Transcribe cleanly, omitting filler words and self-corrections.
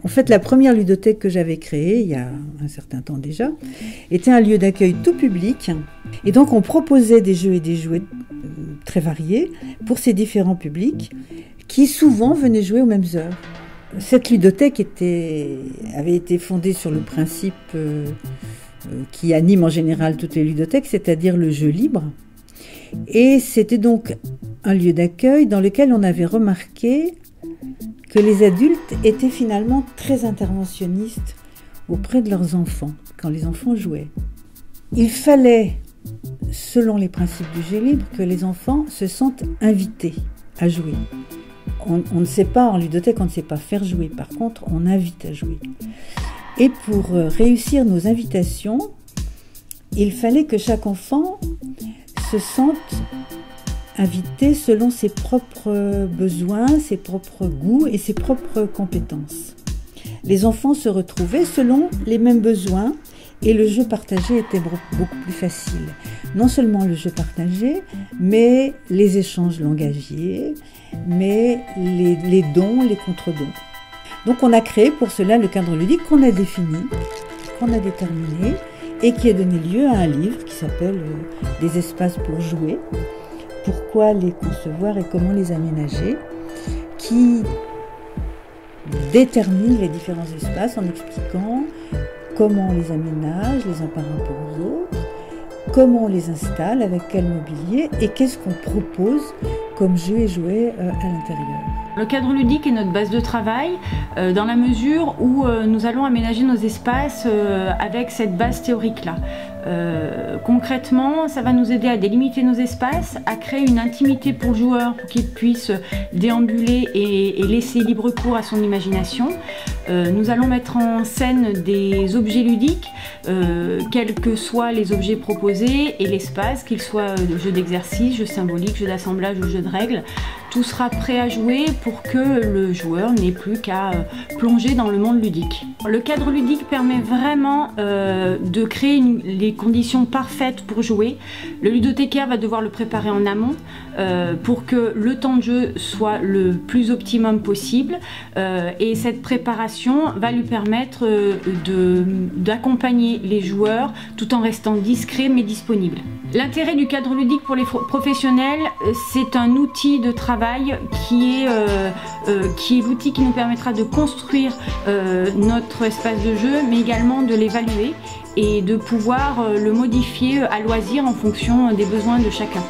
En fait, la première ludothèque que j'avais créée, il y a un certain temps déjà, était un lieu d'accueil tout public. Et donc, on proposait des jeux et des jouets très variés pour ces différents publics qui souvent venaient jouer aux mêmes heures. Cette ludothèque avait été fondée sur le principe qui anime en général toutes les ludothèques, c'est-à-dire le jeu libre. Et c'était donc un lieu d'accueil dans lequel on avait remarqué que les adultes étaient finalement très interventionnistes auprès de leurs enfants, quand les enfants jouaient. Il fallait, selon les principes du jeu libre, que les enfants se sentent invités à jouer. On ne sait pas, en ludothèque, on ne sait pas faire jouer. Par contre, on invite à jouer. Et pour réussir nos invitations, il fallait que chaque enfant se sente invité selon ses propres besoins, ses propres goûts et ses propres compétences. Les enfants se retrouvaient selon les mêmes besoins et le jeu partagé était beaucoup plus facile. Non seulement le jeu partagé, mais les échanges langagiers, mais les dons, les contre-dons. Donc on a créé pour cela le cadre ludique qu'on a défini, qu'on a déterminé et qui a donné lieu à un livre qui s'appelle « Des espaces pour jouer ». Pourquoi les concevoir et comment les aménager, qui détermine les différents espaces en expliquant comment on les aménage les uns par rapport aux autres, comment on les installe, avec quel mobilier et qu'est-ce qu'on propose comme jeu et jouet à l'intérieur. Le cadre ludique est notre base de travail dans la mesure où nous allons aménager nos espaces avec cette base théorique-là. Concrètement, ça va nous aider à délimiter nos espaces, à créer une intimité pour le joueur pour qu'il puisse déambuler et laisser libre cours à son imagination. Nous allons mettre en scène des objets ludiques, quels que soient les objets proposés et l'espace, qu'ils soient jeux d'exercice, jeux symboliques, jeux d'assemblage ou jeux de règles. Tout sera prêt à jouer pour que le joueur n'ait plus qu'à plonger dans le monde ludique. Le cadre ludique permet vraiment de créer les conditions parfaites pour jouer. Le ludothécaire va devoir le préparer en amont pour que le temps de jeu soit le plus optimum possible et cette préparation va lui permettre d'accompagner les joueurs tout en restant discret mais disponible. L'intérêt du cadre ludique pour les professionnels, c'est un outil de travail qui est l'outil qui nous permettra de construire notre espace de jeu, mais également de l'évaluer et de pouvoir le modifier à loisir en fonction des besoins de chacun.